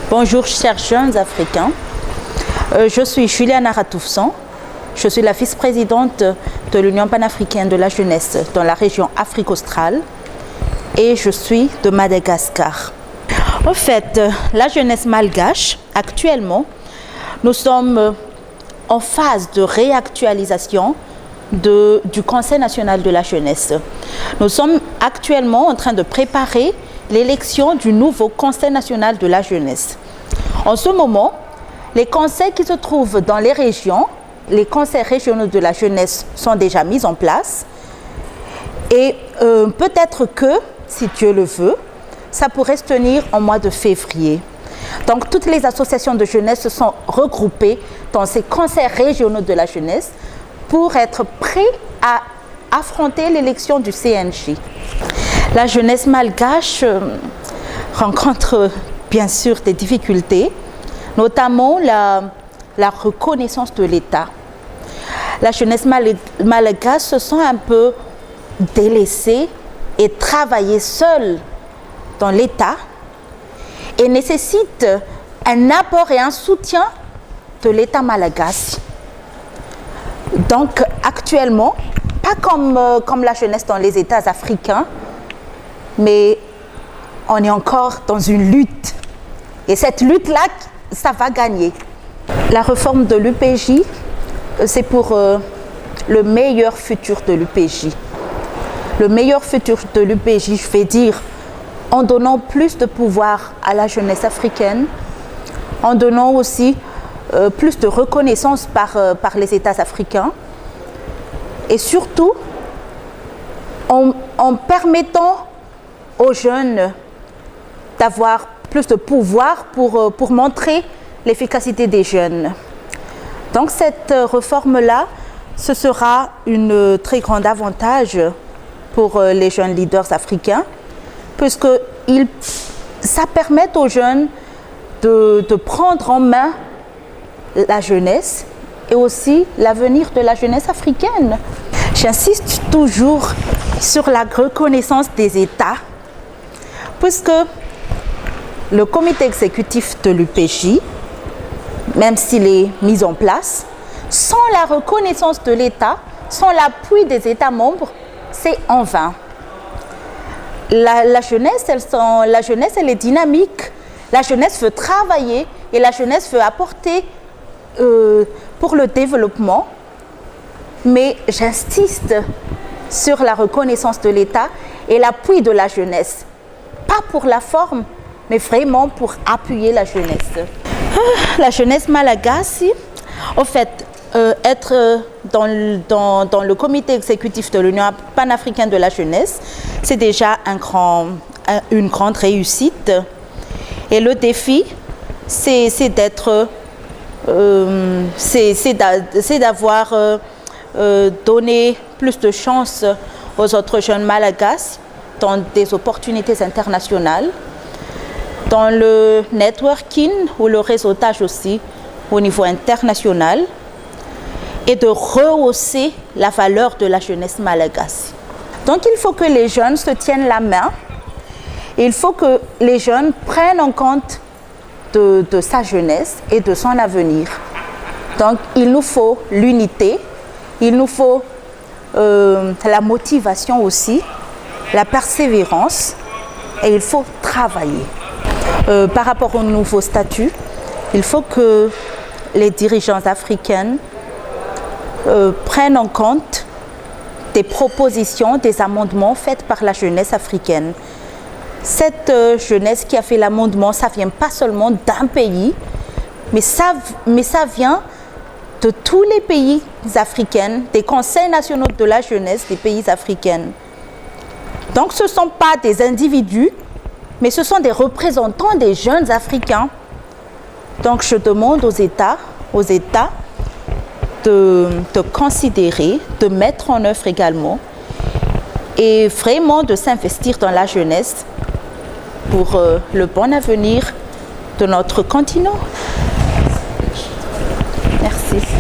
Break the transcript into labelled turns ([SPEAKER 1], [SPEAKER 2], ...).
[SPEAKER 1] Bonjour chers jeunes africains, je suis Juliana Ratoufsan, je suis la vice-présidente de l'Union panafricaine de la jeunesse dans la région Afrique australe et je suis de Madagascar. En fait, la jeunesse malgache, actuellement, nous sommes en phase de réactualisation du Conseil national de la jeunesse. Nous sommes actuellement en train de préparer l'élection du nouveau Conseil national de la jeunesse. En ce moment, les conseils qui se trouvent dans les régions, les conseils régionaux de la jeunesse sont déjà mis en place et peut-être que, si Dieu le veut, ça pourrait se tenir en mois de février. Donc toutes les associations de jeunesse se sont regroupées dans ces conseils régionaux de la jeunesse pour être prêts à affronter l'élection du CNJ. La jeunesse malgache rencontre bien sûr des difficultés, notamment la reconnaissance de l'État. La jeunesse malgache se sent un peu délaissée et travailler seule dans l'État et nécessite un apport et un soutien de l'État malagasy. Donc actuellement, pas comme la jeunesse dans les États africains, mais on est encore dans une lutte. Et cette lutte-là, ça va gagner. La réforme de l'UPJ, c'est pour le meilleur futur de l'UPJ. Le meilleur futur de l'UPJ, je vais dire, en donnant plus de pouvoir à la jeunesse africaine, en donnant aussi plus de reconnaissance par les États africains, et surtout en permettant aux jeunes d'avoir plus de pouvoir pour montrer l'efficacité des jeunes. Donc cette réforme-là, ce sera un très grand avantage pour les jeunes leaders africains, puisque ça permet aux jeunes de prendre en main la jeunesse et aussi l'avenir de la jeunesse africaine. J'insiste toujours sur la reconnaissance des États, puisque le comité exécutif de l'UPJ, même s'il est mis en place, sans la reconnaissance de l'État, sans l'appui des États membres, c'est en vain. La jeunesse, elle est dynamique, la jeunesse veut travailler et la jeunesse veut apporter pour le développement, mais j'insiste sur la reconnaissance de l'État et l'appui de la jeunesse. Pas pour la forme, mais vraiment pour appuyer la jeunesse. La jeunesse malagasy, en fait, être dans le comité exécutif de l'Union panafricaine de la jeunesse, c'est déjà une grande réussite. Et le défi, c'est d'avoir donné plus de chance aux autres jeunes malagasy dans des opportunités internationales, dans le networking ou le réseautage aussi au niveau international, et de rehausser la valeur de la jeunesse malagasy. Donc il faut que les jeunes se tiennent la main, et il faut que les jeunes prennent en compte de sa jeunesse et de son avenir. Donc il nous faut l'unité, il nous faut la motivation aussi, la persévérance, et il faut travailler. Par rapport au nouveau statut, il faut que les dirigeants africains prennent en compte des propositions, des amendements faits par la jeunesse africaine. Cette jeunesse qui a fait l'amendement, ça ne vient pas seulement d'un pays, mais ça vient de tous les pays africains, des conseils nationaux de la jeunesse des pays africains. Donc ce ne sont pas des individus, mais ce sont des représentants des jeunes africains. Donc je demande aux États de considérer, de mettre en œuvre également et vraiment de s'investir dans la jeunesse pour le bon avenir de notre continent. Merci.